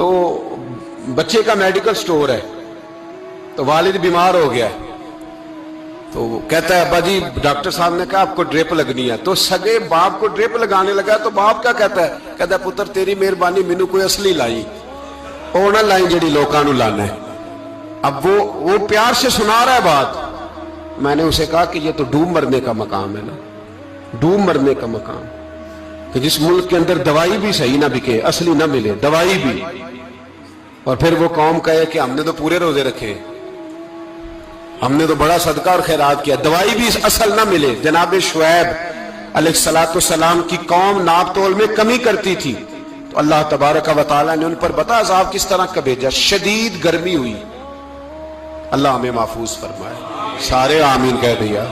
تو بچے کا میڈیکل سٹور ہے، تو والد بیمار ہو گیا، تو وہ کہتا ہے ابا جی ڈاکٹر صاحب نے کہا آپ کو ڈرپ لگنی ہے، تو سگے باپ کو ڈرپ لگانے لگا، تو باپ کیا کہتا ہے پتر تیری مہربانی مینوں کوئی اصلی لائی، وہ نہ لائی جڑی لوکاں نوں لانا ہے۔ اب وہ پیار سے سنا رہا ہے بات، میں نے اسے کہا کہ یہ تو ڈوب مرنے کا مقام ہے نا، ڈوب مرنے کا مقام، کہ جس ملک کے اندر دوائی بھی صحیح نہ بکے، اصلی نہ ملے دوائی بھی، اور پھر وہ قوم کہے کہ ہم نے تو پورے روزے رکھے، ہم نے تو بڑا صدقہ اور خیرات کیا، دوائی بھی اصل نہ ملے۔ جناب شعیب علیہ السلام کی قوم ناپ تول میں کمی کرتی تھی، تو اللہ تبارک و تعالیٰ نے ان پر بتا عذاب کس طرح کا بھیجا، شدید گرمی ہوئی۔ اللہ ہمیں محفوظ فرمائے، سارے آمین کہہ دیا،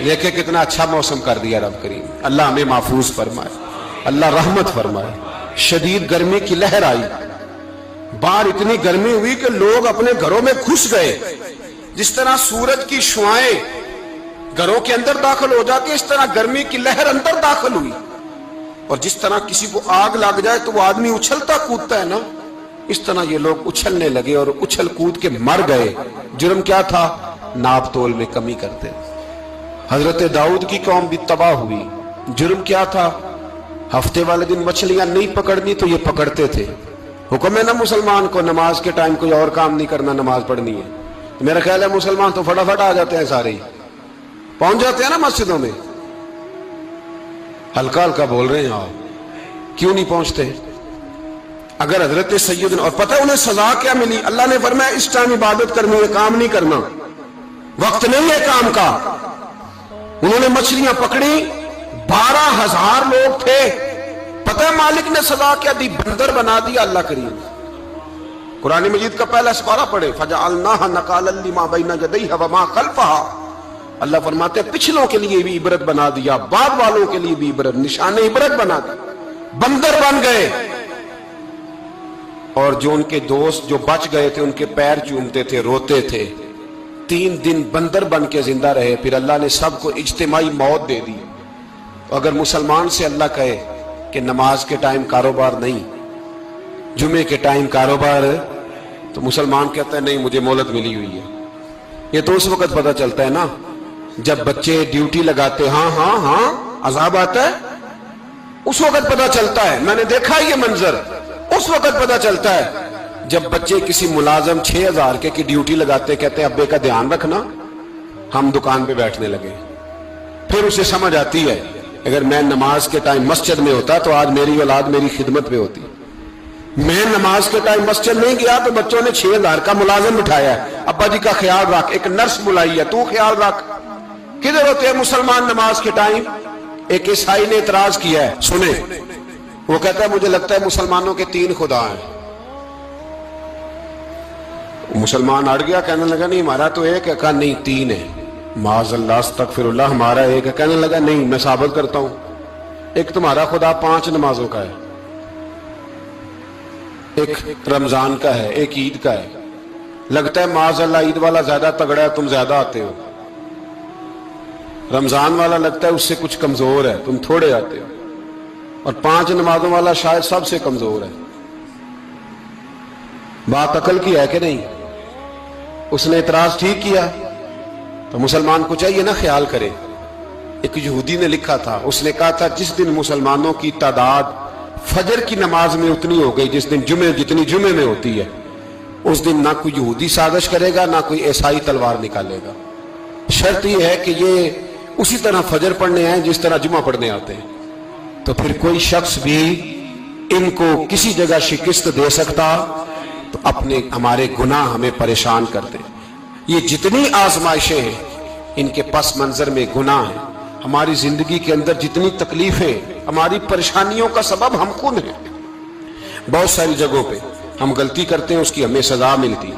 دیکھیں کتنا اچھا موسم کر دیا رب کریم، اللہ ہمیں محفوظ فرمائے، اللہ رحمت فرمائے۔ شدید گرمی کی لہر آئی، باہر اتنی گرمی ہوئی کہ لوگ اپنے گھروں میں گھس گئے، جس طرح سورج کی شعاعیں گھروں کے اندر داخل ہو جاتی ہے، اس طرح گرمی کی لہر اندر داخل ہوئی، اور جس طرح کسی کو آگ لگ جائے تو وہ آدمی اچھلتا کودتا ہے نا، اس طرح یہ لوگ اچھلنے لگے اور اچھل کود کے مر گئے۔ جرم کیا تھا؟ ناپ تول میں کمی کرتے۔ حضرت داؤد کی قوم بھی تباہ ہوئی، جرم کیا تھا؟ ہفتے والے دن مچھلیاں نہیں پکڑنی تو یہ پکڑتے تھے۔ حکم ہے نا مسلمان کو نماز کے ٹائم کوئی اور کام نہیں کرنا، نماز پڑھنی ہے، میرا خیال ہے مسلمان تو فٹافٹ آ جاتے ہیں، سارے ہی پہنچ جاتے ہیں نا مسجدوں میں، ہلکا ہلکا بول رہے ہیں آپ، کیوں نہیں پہنچتے؟ اگر حضرت سیدنا، اور پتہ انہیں سزا کیا ملی، اللہ نے فرمایا اس ٹائم عبادت کرنی ہے، کام نہیں کرنا، وقت نہیں ہے کام کا۔ انہوں نے مچھلیاں پکڑی، 12,000 لوگ تھے، پتہ ہے مالک نے سزا کیا دی؟ بندر بنا دیا اللہ کریم۔ قرآن مجید کا پہلا سپارہ پڑھے، فَجَعَلْنَاهَا نَكَالًا لِمَا بَيْنَ يَدَيْهَا وَمَا خَلْفَهَا، اللہ فرماتے ہیں پچھلوں کے لیے بھی عبرت بنا دیا، بعد والوں کے لیے بھی عبرت، نشان عبرت بنا دیا، بندر بن گئے۔ اور جو ان کے دوست جو بچ گئے تھے ان کے پیر چومتے تھے، روتے تھے، 3 دن بندر بن کے زندہ رہے، پھر اللہ نے سب کو اجتماعی موت دے دی۔ تو اگر مسلمان سے اللہ کہے کہ نماز کے ٹائم کاروبار نہیں، جمعے کے ٹائم کاروبار، تو مسلمان کہتا ہے نہیں مجھے مہلت ملی ہوئی ہے۔ یہ تو اس وقت پتہ چلتا ہے نا جب بچے ڈیوٹی لگاتے، ہاں ہاں ہاں عذاب آتا ہے، اس وقت پتہ چلتا ہے، میں نے دیکھا یہ منظر، اس وقت پتہ چلتا ہے جب بچے کسی ملازم 6,000 کی ڈیوٹی لگاتے، کہتے ہیں ابے کا دھیان رکھنا، ہم دکان پہ بیٹھنے لگے۔ پھر اسے سمجھ آتی ہے اگر میں نماز کے ٹائم مسجد میں ہوتا تو آج میری اولاد میری خدمت پہ ہوتی، میں نماز کے ٹائم مسجد نہیں گیا تو بچوں نے 6,000 کا ملازم بٹھایا ہے، ابا جی کا خیال رکھ، ایک نرس بلائی ہے تو خیال رکھ۔ کدھر ہوتے ہیں مسلمان نماز کے ٹائم؟ ایک عیسائی نے اعتراض کیا ہے، سنیں، وہ کہتا ہے مجھے لگتا ہے مسلمانوں کے 3 خدا ہیں۔ مسلمان اڑ گیا، کہنے لگا نہیں ہمارا تو ایک ہے، کہا نہیں 3 ہے، معاذ اللہ استغفر اللہ، ہمارا ایک ہے، کہنے لگا نہیں میں ثابت کرتا ہوں، ایک تمہارا خدا 5 نمازوں کا ہے، ایک رمضان کا ہے، ایک عید کا ہے، لگتا ہے معاذ اللہ عید والا زیادہ تگڑا ہے، تم زیادہ آتے ہو، رمضان والا لگتا ہے اس سے کچھ کمزور ہے، تم تھوڑے آتے ہو، اور 5 نمازوں والا شاید سب سے کمزور ہے۔ بات عقل کی ہے کہ نہیں؟ اس نے اعتراض ٹھیک کیا، تو مسلمان کو چاہیے نا خیال کرے۔ ایک یہودی نے لکھا تھا، اس نے کہا تھا جس دن مسلمانوں کی تعداد فجر کی نماز میں اتنی ہو گئی جس دن جتنی جمعے میں ہوتی ہے، اس دن نہ کوئی یہودی سازش کرے گا نہ کوئی عیسائی تلوار نکالے گا، شرط یہ ہے کہ یہ اسی طرح فجر پڑھنے ہیں جس طرح جمعہ پڑھنے آتے ہیں، تو پھر کوئی شخص بھی ان کو کسی جگہ شکست دے سکتا تو ہمارے گناہ ہمیں پریشان کرتے۔ یہ جتنی آزمائشیں ہیں ان کے پس منظر میں گناہ ہیں، ہماری زندگی کے اندر جتنی تکلیفیں، ہماری پریشانیوں کا سبب ہم خود ہیں۔ بہت ساری جگہوں پہ ہم غلطی کرتے ہیں، اس کی ہمیں سزا ملتی،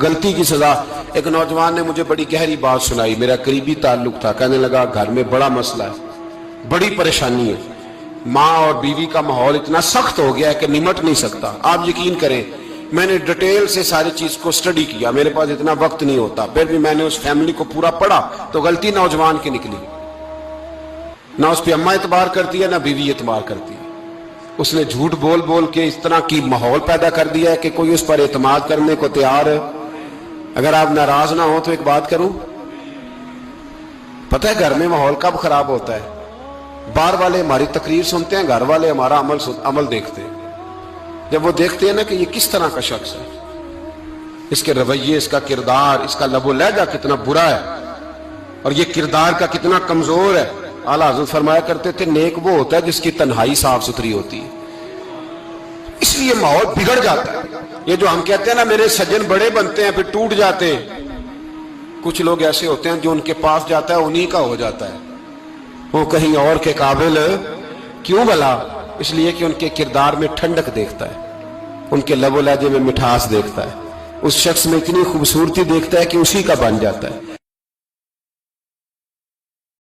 غلطی کی سزا۔ ایک نوجوان نے مجھے بڑی گہری بات سنائی، میرا قریبی تعلق تھا، کہنے لگا گھر میں بڑا مسئلہ ہے، بڑی پریشانی ہے، ماں اور بیوی کا ماحول اتنا سخت ہو گیا ہے کہ نمٹ نہیں سکتا۔ آپ یقین کریں میں نے ڈیٹیل سے ساری چیز کو سٹڈی کیا، میرے پاس اتنا وقت نہیں ہوتا، پھر بھی میں نے اس فیملی کو پورا پڑھا تو غلطی نوجوان کی نکلی، نہ اس پہ اماں اعتبار کرتی ہے نہ بیوی اعتبار کرتی ہے۔ اس نے جھوٹ بول بول کے اس طرح کی ماحول پیدا کر دیا ہے کہ کوئی اس پر اعتماد کرنے کو تیار ہے. اگر آپ ناراض نہ ہو تو ایک بات کروں, پتہ ہے گھر میں ماحول کب خراب ہوتا ہے؟ باہر والے ہماری تقریر سنتے ہیں, گھر والے ہمارا عمل دیکھتے ہیں. جب وہ دیکھتے ہیں نا کہ یہ کس طرح کا شخص ہے, اس کے رویے, اس کا کردار, اس کا لب و لہجہ کتنا برا ہے اور یہ کردار کا کتنا کمزور ہے. اعلیٰ حضرت فرمایا کرتے تھے نیک وہ ہوتا ہے جس کی تنہائی صاف ستھری ہوتی ہے. اس لیے ماحول بگڑ جاتا ہے. یہ جو ہم کہتے ہیں نا میرے سجن بڑے بنتے ہیں پھر ٹوٹ جاتے ہیں, کچھ لوگ ایسے ہوتے ہیں جو ان کے پاس جاتا ہے انہی کا ہو جاتا ہے, وہ کہیں اور کے قابل کیوں بھلا؟ اس لیے کہ ان کے کردار میں ٹھنڈک دیکھتا ہے, ان کے لب و لہجے میں مٹھاس دیکھتا ہے, اس شخص میں اتنی خوبصورتی دیکھتا ہے کہ اسی کا بن جاتا ہے.